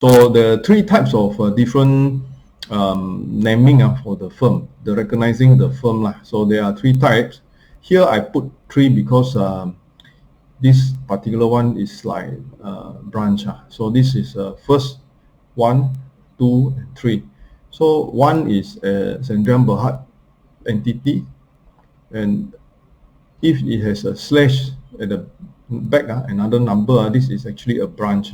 So there are three types of different naming for the firm, the recognizing the firm lah. So there are three types. Here I put three because this particular one is like branch. So this is first 1, 2, and 3. So 1 is a Sdn Bhd entity, and if it has a slash at the back, another number, this is actually a branch.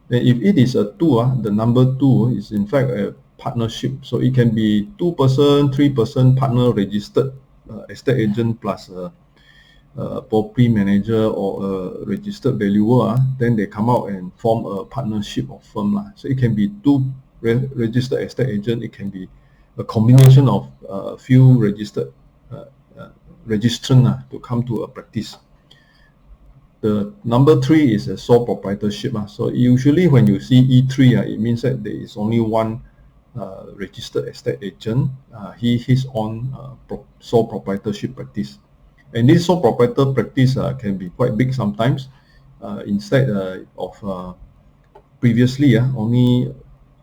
Then if it is a 2, the number 2 is in fact a partnership. So it can be 2-person, 3-person partner registered estate agent plus a property manager or a registered valuer. Then they come out and form a partnership of firm. So it can be 2 registered estate agent. It can be a combination of a few registered registrant to come to a practice. The number 3 is a sole proprietorship. So usually when you see E3, it means that there is only one registered estate agent. His own sole proprietorship practice. And this sole proprietor practice can be quite big sometimes. Instead of previously only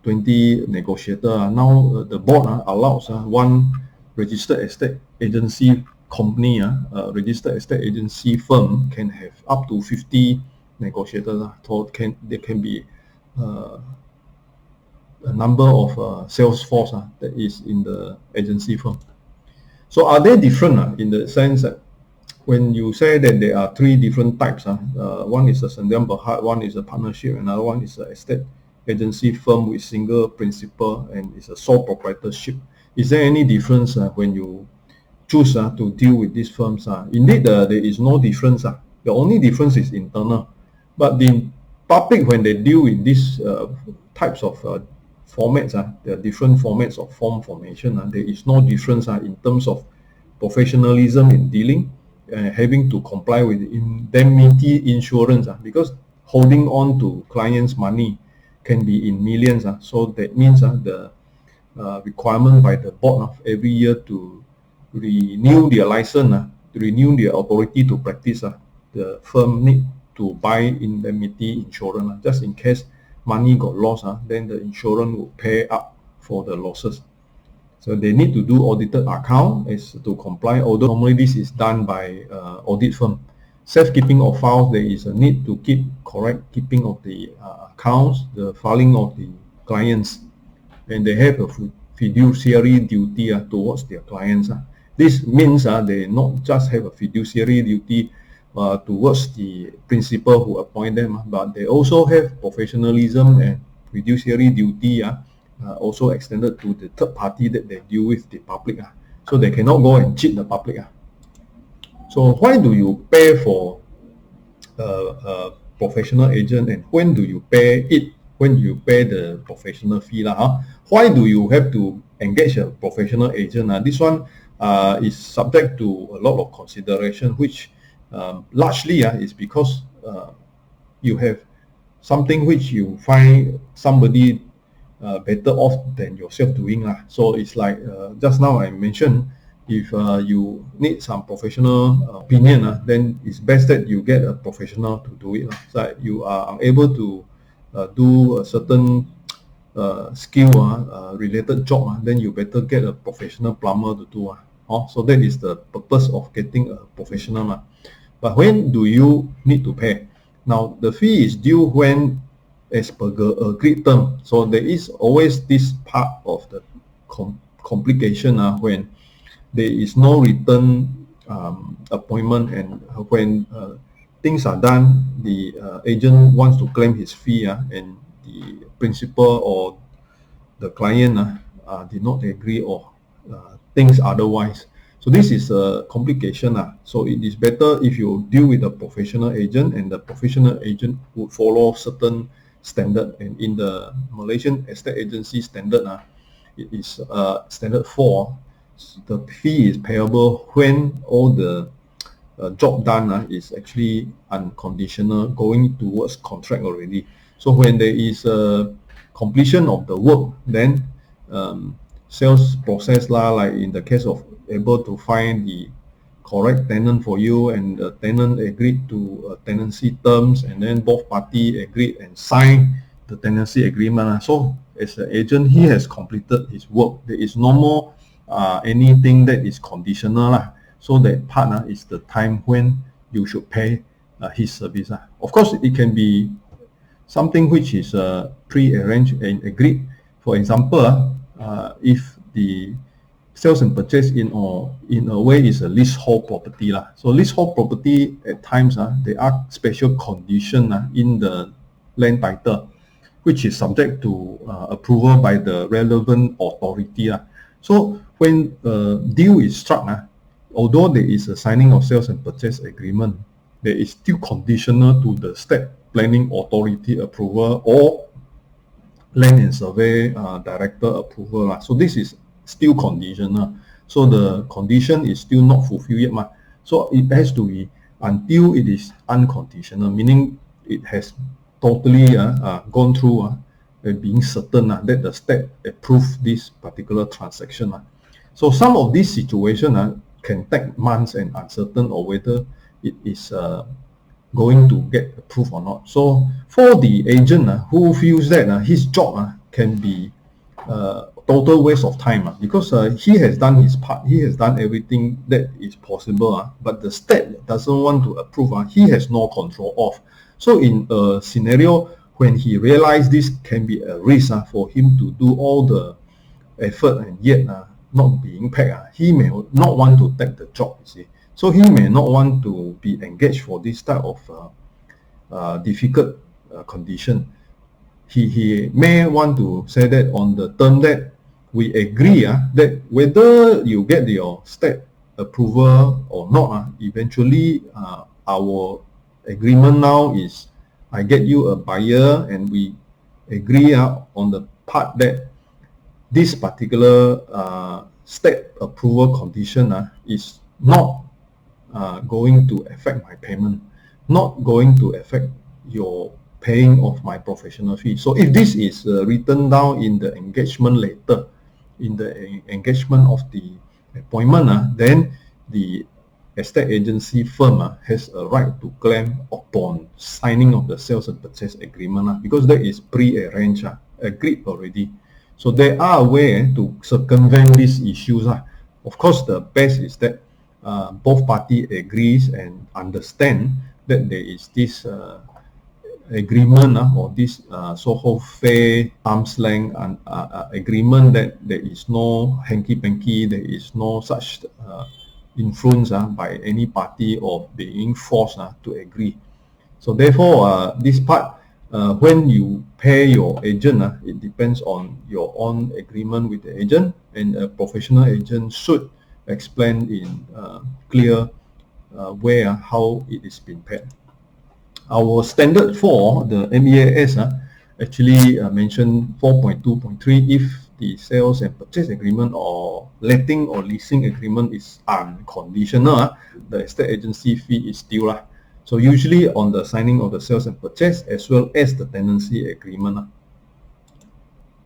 20 negotiators, now the board allows one registered estate agency company, registered estate agency firm can have up to 50 negotiators. So there can be a number of sales force that is in the agency firm. So are they different in the sense that when you say that there are 3 different types, one is a Sdn Bhd, one is a partnership, another one is an estate agency firm with single principal, and it's a sole proprietorship. Is there any difference when you choose to deal with these firms? Indeed, there is no difference. The only difference is internal. But the public, when they deal with these types of formats, the different formats of form formation, there is no difference in terms of professionalism in dealing, having to comply with indemnity insurance, because holding on to clients' money can be in millions. So that means the requirement by the board of every year to renew their license, to renew their authority to practice, the firm need to buy indemnity insurance, just in case money got lost, then the insurance will pay up for the losses. So they need to do audited account as to comply, although normally this is done by audit firm. Safekeeping of files, there is a need to keep correct keeping of the accounts, the filing of the clients, and they have a fiduciary duty towards their clients. This means they not just have a fiduciary duty towards the principal who appoint them, but they also have professionalism and fiduciary duty also extended to the third party that they deal with, the public. So they cannot go and cheat the public. So why do you pay for a professional agent, and when do you pay it? When you pay the professional fee why do you have to engage a professional agent? This one is subject to a lot of consideration, which largely is because you have something which you find somebody better off than yourself doing. So it's like just now I mentioned, if you need some professional opinion, then it's best that you get a professional to do it. So you are unable to do a certain skill related job, then you better get a professional plumber to do. So that is the purpose of getting a professional. But when do you need to pay? Now the fee is due when as per agreed term. So there is always this part of the complication when there is no written appointment, and when things are done, the agent wants to claim his fee, and the principal or the client did not agree or things otherwise. So this is a complication. So it is better if you deal with a professional agent, and the professional agent would follow certain standard. And in the Malaysian estate agency standard, it is standard 4. The fee is payable when all the job done is actually unconditional, going towards contract already. So when there is a completion of the work, then sales process like in the case of able to find the correct tenant for you, and the tenant agreed to tenancy terms, and then both parties agreed and signed the tenancy agreement. So as an agent, he has completed his work. There is no more anything that is conditional. So that part is the time when you should pay his service. Of course, it can be something which is pre-arranged and agreed. For example, if the sales and purchase in a way is a leasehold property. So leasehold property at times there are special conditions in the land title which is subject to approval by the relevant authority. So when a deal is struck, although there is a signing of sales and purchase agreement, there is still conditional to the state planning authority approval or land and survey director approval. So this is still conditional. So the condition is still not fulfilled yet. So it has to be until it is unconditional, meaning it has totally gone through being certain that the state approved this particular transaction. So some of these situations can take months and uncertain or whether it is going to get approved or not. So for the agent who feels that his job can be total waste of time because he has done his part, he has done everything that is possible, but the state doesn't want to approve, he has no control of. So in a scenario when he realizes this can be a risk for him to do all the effort and yet not being paid, he may not want to take the job, you see. So he may not want to be engaged for this type of difficult condition. He may want to say that on the term that we agree that whether you get your state approval or not, eventually our agreement now is I get you a buyer and we agree on the part that this particular state approval condition is not going to affect my payment, not going to affect your paying of my professional fee. So if this is written down in the engagement letter, in the engagement of the appointment, then the estate agency firm has a right to claim upon signing of the sales and purchase agreement because that is pre-arranged, agreed already. So there are ways to circumvent these issues. Of course, the best is that both parties agrees and understand that there is this agreement or this so-called fair arm's length agreement, that there is no hanky-panky, there is no such influence by any party or being forced to agree. So therefore, this part, when you pay your agent, it depends on your own agreement with the agent, and a professional agent should explain in clear way how it is being paid. Our standard for the MEAS actually mentioned 4.2.3. If the sales and purchase agreement or letting or leasing agreement is unconditional, the estate agency fee is due. So usually on the signing of the sales and purchase as well as the tenancy agreement.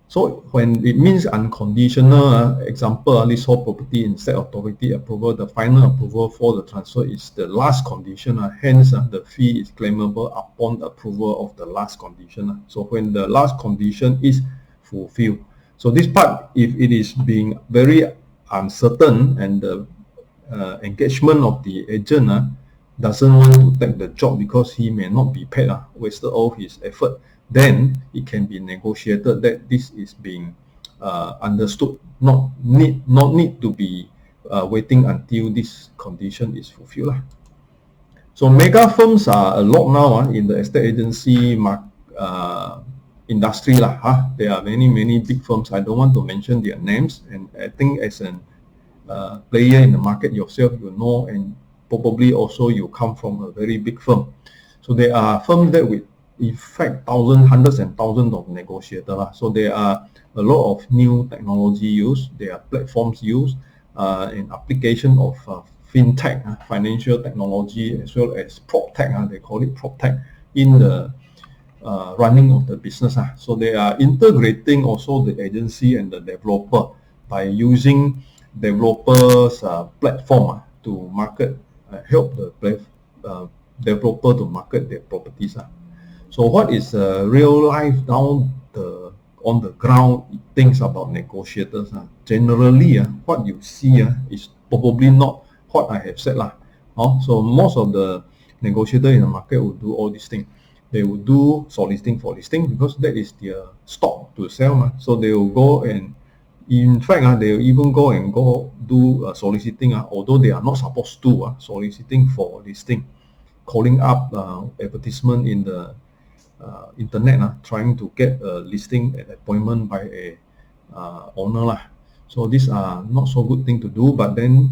So when it means unconditional, example, leasehold property in state authority approval, the final approval for the transfer is the last condition. Hence, the fee is claimable upon approval of the last condition. So when the last condition is fulfilled. So this part, if it is being very uncertain and the engagement of the agent doesn't want to take the job because he may not be paid, wasted all his effort, then it can be negotiated that this is being understood, not need to be waiting until this condition is fulfilled. So mega firms are a lot now in the estate agency industry. There are many big firms. I don't want to mention their names, and I think as a player in the market yourself, you know, and probably also you come from a very big firm. So there are firms that with in fact hundreds and thousands of negotiators. So there are a lot of new technology used, there are platforms used, in application of fintech, financial technology, as well as prop tech, they call it prop tech, in the running of the business. So they are integrating also the agency and the developer by using developers platform to market, help the developer to market their properties. So what is real life on the ground things about negotiators? Generally, what you see is probably not what I have said. So most of the negotiators in the market will do all these things. They will do soliciting for listing because that is their stock to sell. So they will go and, in fact, they will even go do soliciting, although they are not supposed to, soliciting for listing, calling up advertisement in the internet, trying to get a listing appointment by a owner. So these are not so good thing to do, but then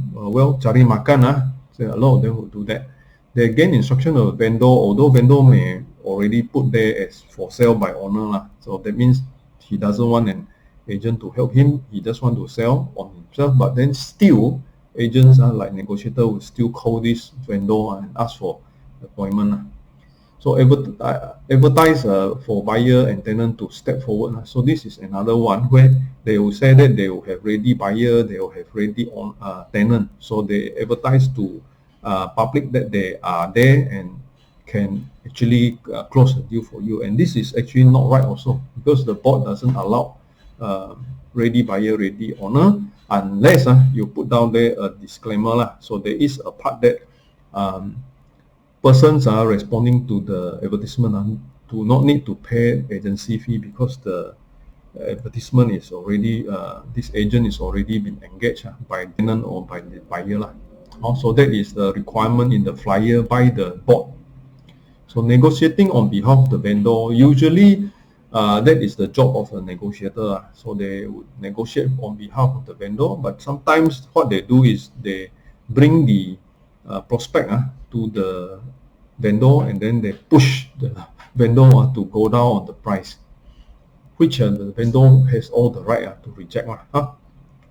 cari makan, so a lot of them will do that. They gain instruction of vendor, although vendor may already put there as for sale by owner. So that means he doesn't want an agent to help him, he just want to sell on himself. But then still, agents like negotiator will still call this vendor and ask for appointment. So advertise for buyer and tenant to step forward. So this is another one where they will say that they will have ready buyer, they will have ready on tenant. So they advertise to public that they are there and can actually close the deal for you. And this is actually not right also, because the board doesn't allow ready buyer, ready owner, unless you put down there a disclaimer. So there is a part that persons are responding to the advertisement do not need to pay agency fee, because the advertisement is already this agent is already been engaged by tenant or by the buyer. Also, that is the requirement in the flyer by the board. So negotiating on behalf of the vendor, usually that is the job of a negotiator. So they would negotiate on behalf of the vendor, but sometimes what they do is they bring the prospect to the vendor, and then they push the vendor to go down on the price, which the vendor has all the right to reject.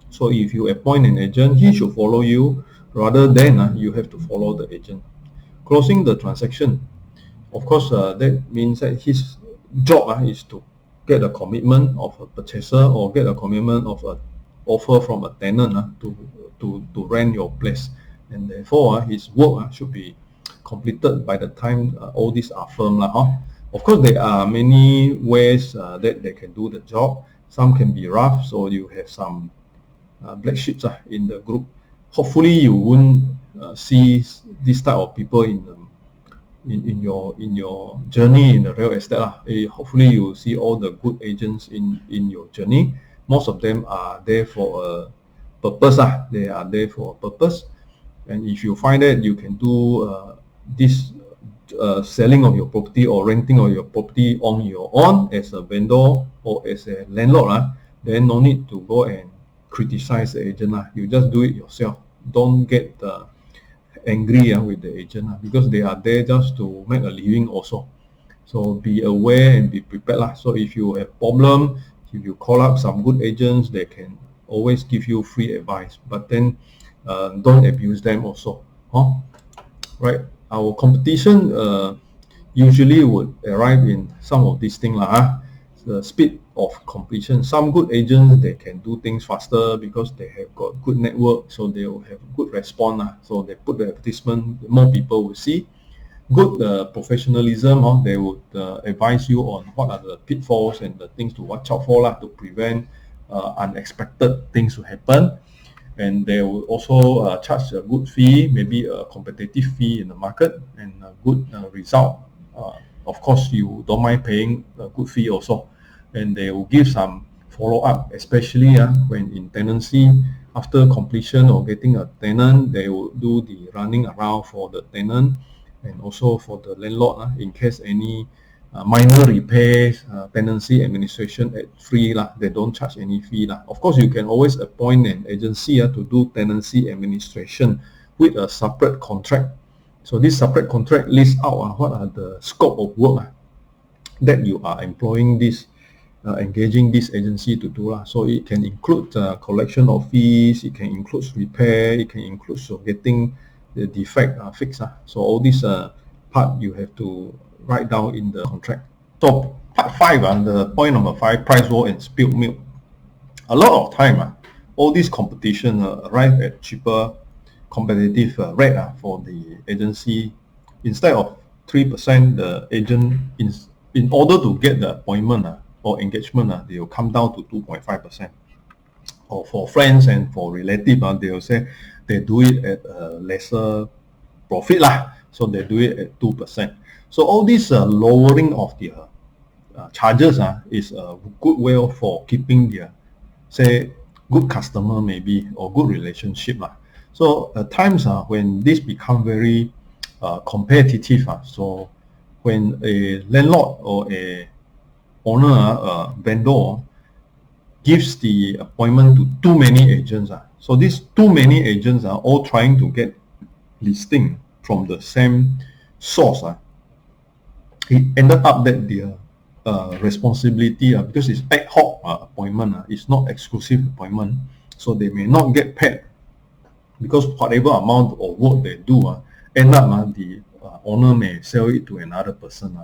So if you appoint an agent, he should follow you rather than you have to follow the agent. Closing the transaction, of course, that means that his job is to get a commitment of a purchaser or get a commitment of an offer from a tenant to rent your place, and therefore his work should be completed by the time all these are firm. Of course, there are many ways that they can do the job. Some can be rough, so you have some black sheeps in the group. Hopefully you won't see this type of people in your journey in the real estate. Hopefully you will see all the good agents in your journey. Most of them are there for a purpose. They are there for a purpose, and if you find that you can do this selling of your property or renting of your property on your own as a vendor or as a landlord, then no need to go and criticize the agent. You just do it yourself. Don't get angry with the agent, because they are there just to make a living also. So be aware and be prepared. So if you have problem, if you call up some good agents, they can always give you free advice, but then don't abuse them also. Right? Our competition usually would arrive in some of these things. The speed of completion. Some good agents, they can do things faster because they have got good network, so they will have good response. So they put the advertisement, more people will see. Good professionalism, they would advise you on what are the pitfalls and the things to watch out for to prevent unexpected things to happen. And they will also charge a good fee, maybe a competitive fee in the market, and a good result. Of course, you don't mind paying a good fee also. And they will give some follow-up, especially when in tenancy, after completion or getting a tenant, they will do the running around for the tenant and also for the landlord in case any minor repairs, tenancy administration at free. They don't charge any fee. Of course, you can always appoint an agency to do tenancy administration with a separate contract. So this separate contract lists out what are the scope of work that you are employing this, engaging this agency to do. So it can include collection of fees, it can include repair, it can include getting the defect fixed. So all this part you have to write down in the contract. So part 5, the point number 5, price war and spilled milk. A lot of time, all these competition arrive at cheaper competitive rate for the agency. Instead of 3%, the agent in order to get the appointment or engagement, they will come down to 2.5%. Or for friends and for relatives, they will say they do it at a lesser profit lah, so they do it at 2%. So all this lowering of the charges is a good way for keeping their, say, good customer maybe, or good relationship lah. So at times when this become very competitive, so when a landlord or a owner, vendor gives the appointment to too many agents, so these too many agents are all trying to get listing from the same source, it ended up that their responsibility, because it's ad hoc appointment, it's not exclusive appointment, so they may not get paid, because whatever amount of work they do, end up the owner may sell it to another person,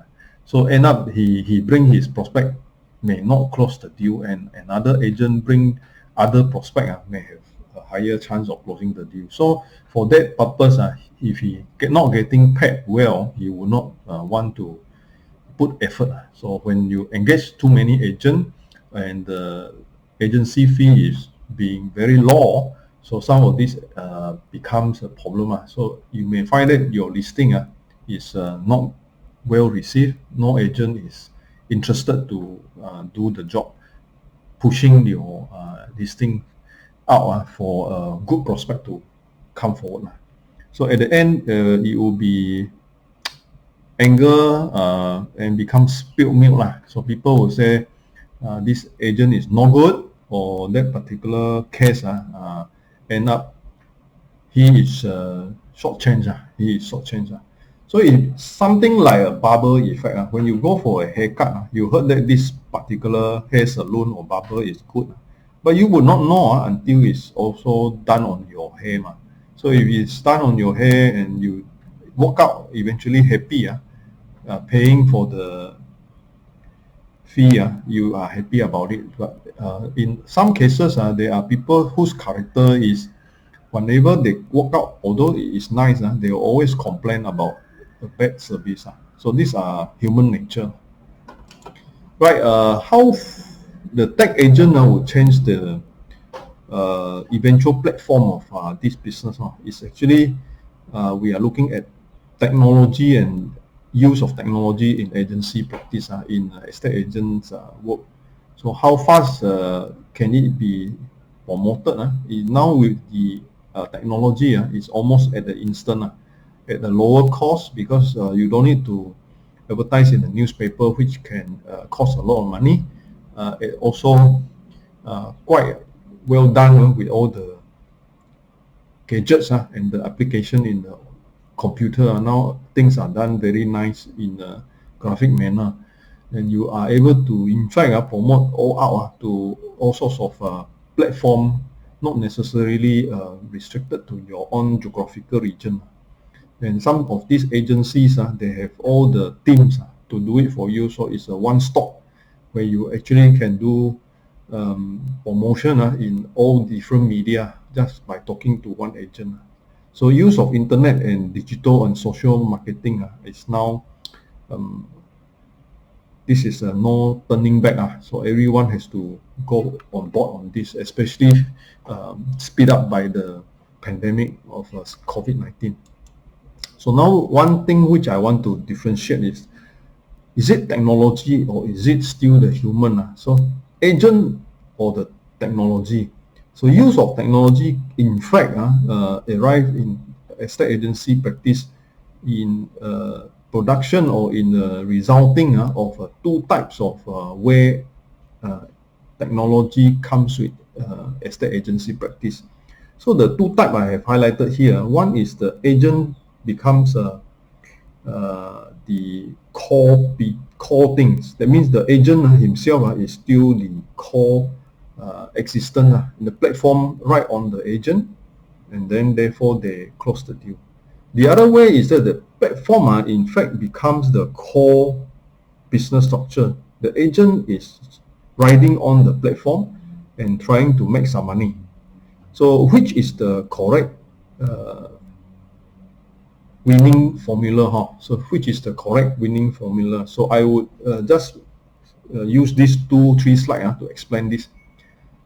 so end up he bring his prospect, may not close the deal, and another agent bring other prospect, may have a higher chance of closing the deal. So for that purpose, if he not getting paid well, he will not want to put effort. So when you engage too many agents and the agency fee is being very low, so some of this becomes a problem. So you may find that your listing is not well received. No agent is interested to do the job, pushing your listing out for a good prospect to come forward. So at the end, it will be anger and become spilled milk. So people will say this agent is no good, or that particular case end up he is shortchanged. He is shortchanged. So it's something like a barber effect. When you go for a haircut, you heard that this particular hair salon or barber is good, but you would not know until it's also done on your hair. So if it's done on your hair and you walk out eventually happy, paying for the fee, you are happy about it. But in some cases, there are people whose character is, whenever they walk out, although it is nice, they will always complain about the bad service. So these are human nature. Right, how the tech agent will change the eventual platform of this business is actually we are looking at technology and use of technology in agency practice, in estate agents work. So how fast can it be promoted? Now with the technology, it's almost at the instant, at the lower cost, because you don't need to advertise in the newspaper, which can cost a lot of money. It also quite well done with all the gadgets and the application in the computer. Now things are done very nice in a graphic manner, and you are able to in fact promote all out to all sorts of platform, not necessarily restricted to your own geographical region. And some of these agencies, they have all the teams to do it for you, so it's a one-stop where you actually can do promotion in all different media just by talking to one agent. So use of internet and digital and social marketing is now this is no turning back. So everyone has to go on board on this, especially speed up by the pandemic of COVID-19. So now one thing which I want to differentiate is it technology or is it still the human? So agent or the technology. So use of technology in fact arrive in estate agency practice in production or in resulting of two types of where technology comes with estate agency practice. So the two types I have highlighted here, one is the agent becomes the core things. That means the agent himself is still the core existent in the platform right on the agent, and then therefore they close the deal. The other way is that the platform in fact becomes the core business structure. The agent is riding on the platform and trying to make some money. So which is the correct winning formula, so which is the correct winning formula. So I would just use these 2-3 slides to explain this.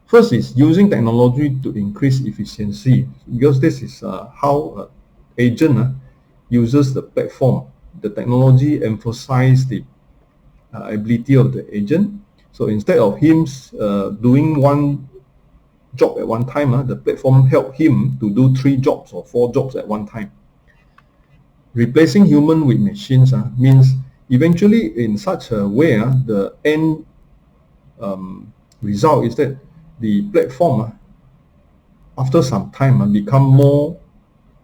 First is using technology to increase efficiency, because this is how agent uses the platform. The technology emphasizes the ability of the agent. So instead of him doing one job at one time, the platform help him to do 3 jobs or 4 jobs at one time. Replacing human with machines means eventually in such a way the end result is that the platform after some time become more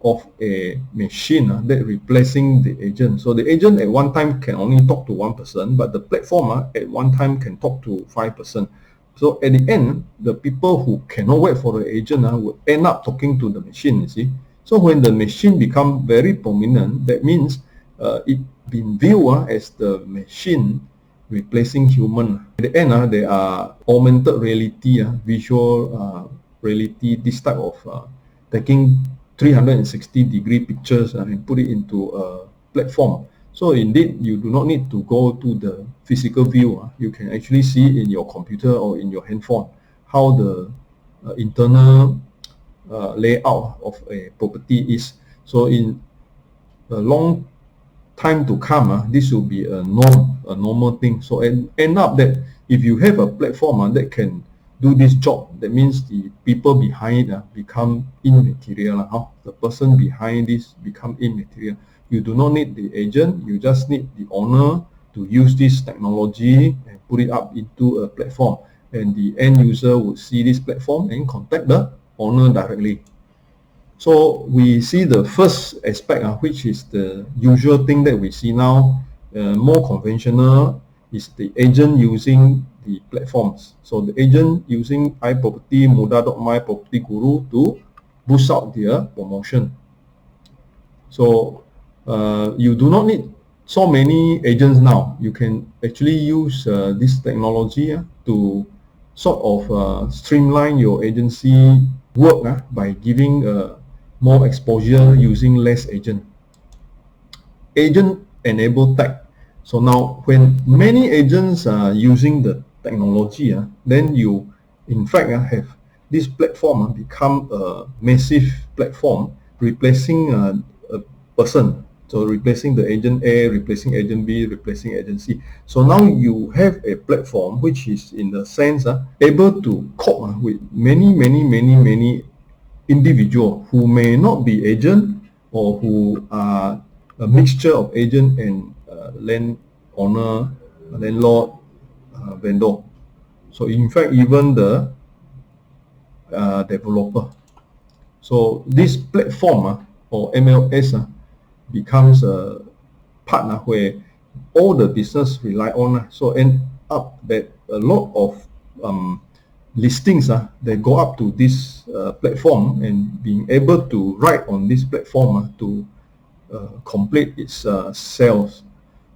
of a machine that replacing the agent. So the agent at one time can only talk to one person, but the platform at one time can talk to 5 person. So at the end, the people who cannot wait for the agent will end up talking to the machine, you see. So when the machine become very prominent, that means it been viewed as the machine replacing human. At the end, there are augmented reality, visual reality, this type of taking 360-degree pictures and put it into a platform. So indeed, you do not need to go to the physical view. You can actually see in your computer or in your handphone how the internal layout of a property is. So in a long time to come, this will be a normal thing. So end up that if you have a platform that can do this job, that means the people behind become immaterial. The person behind this become immaterial. You do not need the agent, you just need the owner to use this technology and put it up into a platform, and the end user would see this platform and contact the owner directly. So we see the first aspect, which is the usual thing that we see now, more conventional, is the agent using the platforms. So the agent using iProperty, Mudah.my, Property Guru to boost out their promotion. So you do not need so many agents now. You can actually use this technology to sort of streamline your agency work by giving more exposure using less agent. Agent enabled tech. So now when many agents are using the technology, then you in fact have this platform become a massive platform, replacing a person. So replacing the agent A, replacing agent B, replacing agent C. So now you have a platform which is in the sense able to cope with many individual who may not be agent or who are a mixture of agent and landowner, landlord, vendor. So in fact, even the developer. So this platform or MLS becomes a partner where all the business rely on. So end up that a lot of listings they go up to this platform, and being able to write on this platform to complete its sales.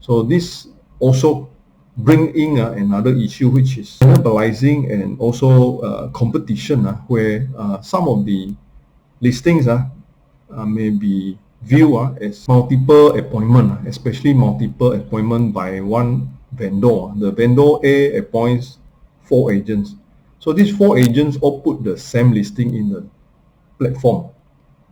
So this also bring in another issue, which is cannibalizing and also competition, where some of the listings may be viewed as multiple appointment, especially multiple appointment by one vendor. The vendor A appoints 4 agents. So these 4 agents all put the same listing in the platform.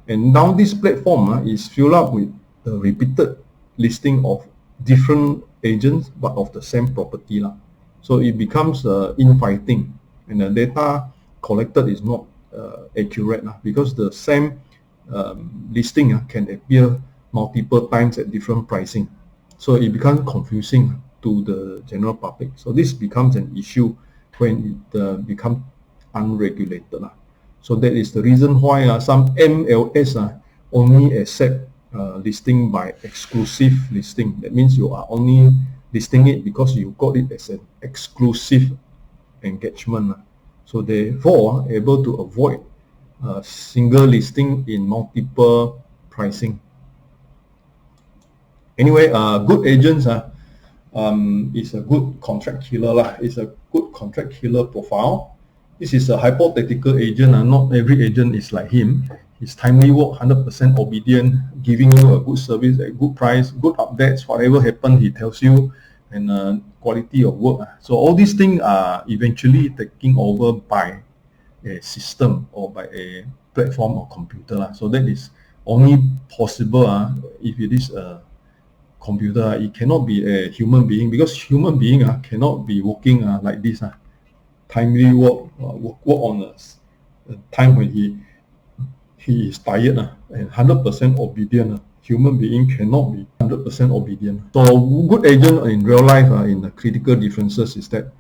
And now this platform is filled up with the repeated listing of different agents but of the same property. So it becomes infighting, and the data collected is not accurate because the same listing can appear multiple times at different pricing. So it becomes confusing to the general public. So this becomes an issue when it becomes unregulated. So that is the reason why some MLS only accept listing by exclusive listing. That means you are only listing it because you got it as an exclusive engagement. So therefore able to avoid single listing in multiple pricing. Anyway, good agents is a good contract killer. It's a good contract killer profile. This is a hypothetical agent. Not every agent is like him. his timely work, 100% obedient, giving you a good service at good price, good updates, whatever happened, he tells you, and quality of work. So all these things are eventually taken over by a system or by a platform or computer. So that is only possible if it is a computer. It cannot be a human being, because human being cannot be working like this. Timely work on a time when he is tired and 100% obedient. Human being cannot be 100% obedient. So good agent in real life in the critical differences is that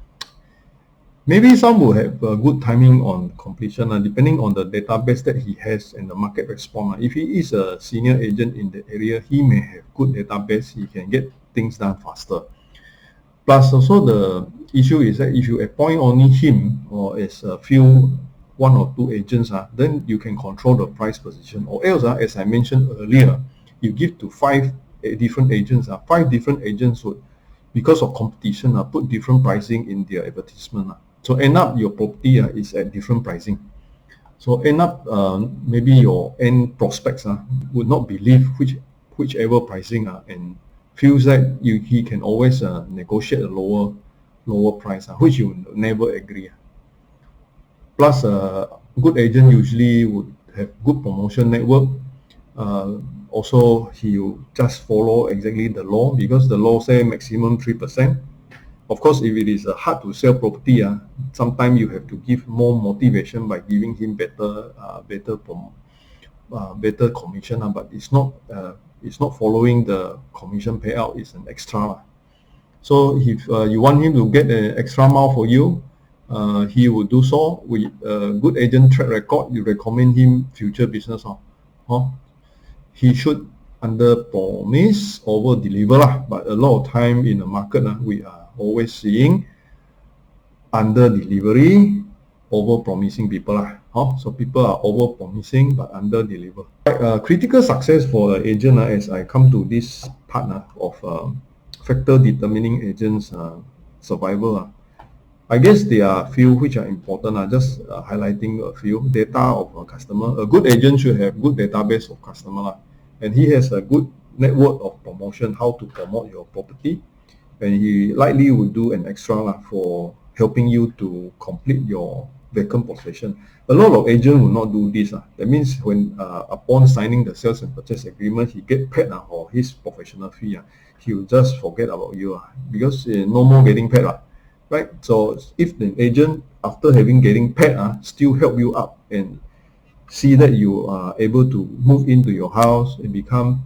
maybe some will have good timing on completion depending on the database that he has and the market response. If he is a senior agent in the area, he may have good database, he can get things done faster. Plus also the issue is that if you appoint only him or as a few one or two agents, then you can control the price position. Or else, as I mentioned earlier, you give to 5 different agents. 5 different agents would, because of competition, put different pricing in their advertisement. So end up your property is at different pricing. So end up maybe your end prospects would not believe whichever pricing and feels that he can always negotiate a lower price, which you never agree. Plus, a good agent usually would have good promotion network. Also, he will just follow exactly the law, because the law say maximum 3%. Of course, if it is a hard to sell property, sometimes you have to give more motivation by giving him better commission. But it's not following the commission payout. It's an extra. So if you want him to get an extra mile for you, he will do so. With a good agent track record, you recommend him future business. He should under promise, over deliver. But a lot of time in the market, we are always seeing under delivery, over promising people. So people are over promising but under deliver. Critical success for the agent, as I come to this part of factor determining agents survival. I guess there are a few which are important. Just highlighting a few. Data of a customer. A good agent should have good database of customer, and he has a good network of promotion, how to promote your property, and he likely will do an extra for helping you to complete your vacant possession. A lot of agents will not do this. That means when upon signing the sales and purchase agreement, he get paid for his professional fee. He will just forget about you because no more getting paid. Right? So if the agent, after getting paid, still help you up and see that you are able to move into your house and become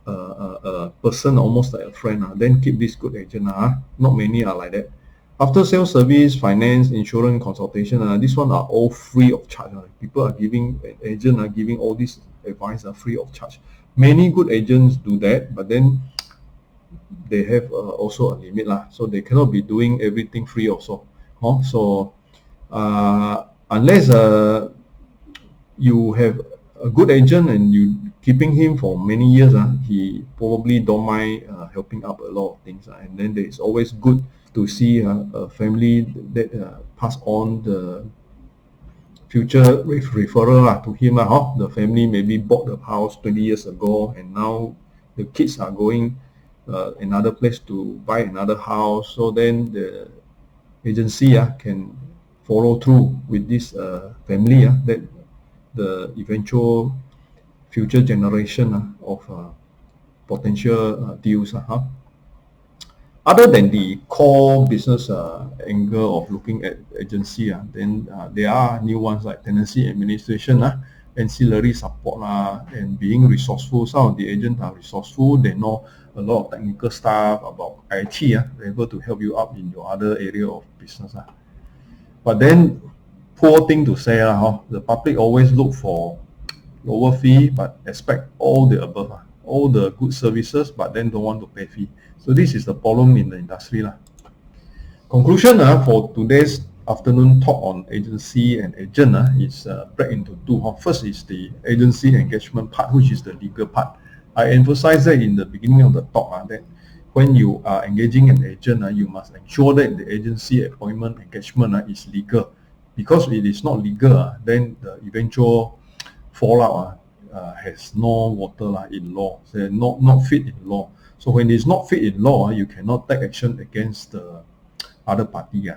a person almost like a friend, then keep this good agent. Not many are like that. After sales service, finance, insurance, consultation, these one are all free of charge. People are giving, agent are giving all this advice free of charge. Many good agents do that, but then they have also a limit, so they cannot be doing everything free also. So unless you have a good agent and you keeping him for many years, he probably don't mind helping up a lot of things. And then it's always good to see a family that pass on the future referral to him. The family maybe bought the house 20 years ago, and now the kids are going another place to buy another house. So then the agency can follow through with this family that the eventual future generation of potential deals. Other than the core business angle of looking at agency, then there are new ones like tenancy administration, ancillary support, and being resourceful. Some of the agents are resourceful. They know a lot of technical stuff about IT. They're able to help you out in your other area of business. But then, poor thing to say, the public always look for lower fee but expect all the above, all the good services, but then don't want to pay fee. So this is the problem in the industry. Conclusion for today's afternoon talk on agency and agent is break into two. First is the agency engagement part, which is the legal part. I emphasized that in the beginning of the talk that when you are engaging an agent, you must ensure that the agency appointment engagement is legal. Because if it is not legal, then the eventual fallout has no water in law, so not fit in law. So when it's not fit in law, you cannot take action against the other party.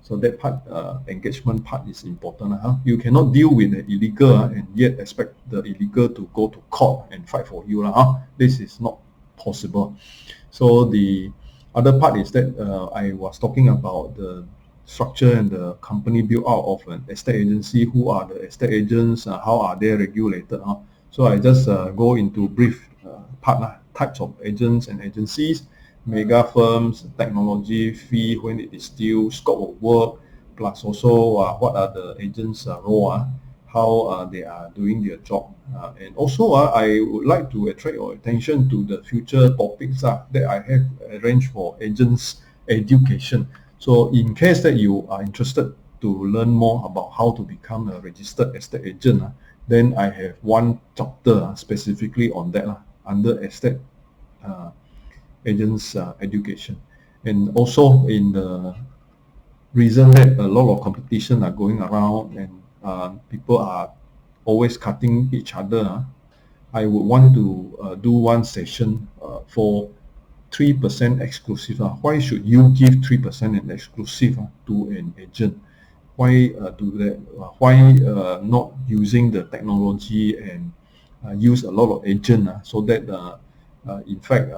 So that part, engagement part is important. You cannot deal with the illegal and yet expect the illegal to go to court and fight for you. This is not possible. So the other part is that I was talking about the structure and the company built out of an estate agency. Who are the estate agents? How are they regulated? So I just go into brief part, types of agents and agencies, mega firms, technology, fee when it is due, scope of work, plus also what are the agents' role, how they are doing their job. And also I would like to attract your attention to the future topics that I have arranged for agents education. So in case that you are interested to learn more about how to become a registered estate agent, then I have one chapter specifically on that under estate agents education. And also in the reason that a lot of competition are going around and people are always cutting each other, I would want to do one session for 3% exclusive. Why should you give 3% in exclusive to an agent? Why do that? Why not using the technology and use a lot of agent so that in fact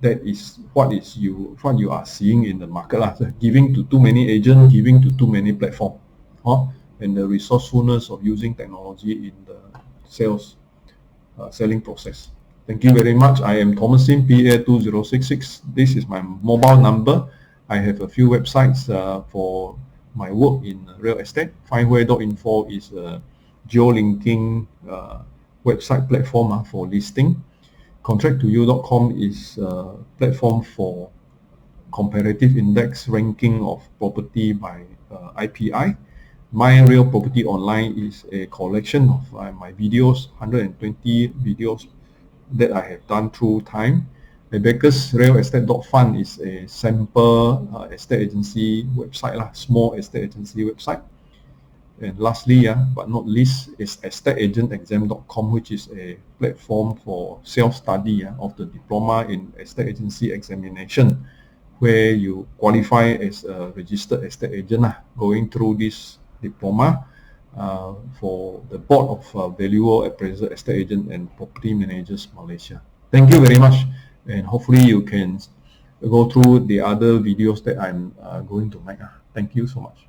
that is what you are seeing in the market, so giving to too many agents, giving to too many platforms, and the resourcefulness of using technology in the selling process. Thank you very much. I am Thomasin, PA2066. This is my mobile number. I have a few websites for my work in real estate. findWHERE.info is a geolinking website platform for listing. Contract2you.com is a platform for comparative index ranking of property by IPI. My Real Property Online is a collection of my videos, 120 videos that I have done through time. Rebecca's Real Estate.fund is a sample estate agency website, small estate agency website. And lastly, but not least, is estateagentexam.com, which is a platform for self-study of the diploma in estate agency examination, where you qualify as a registered estate agent, going through this diploma for the Board of Valuer, Appraiser, Estate Agent and Property Managers Malaysia. Thank you very much, and hopefully you can go through the other videos that I'm going to make. Thank you so much.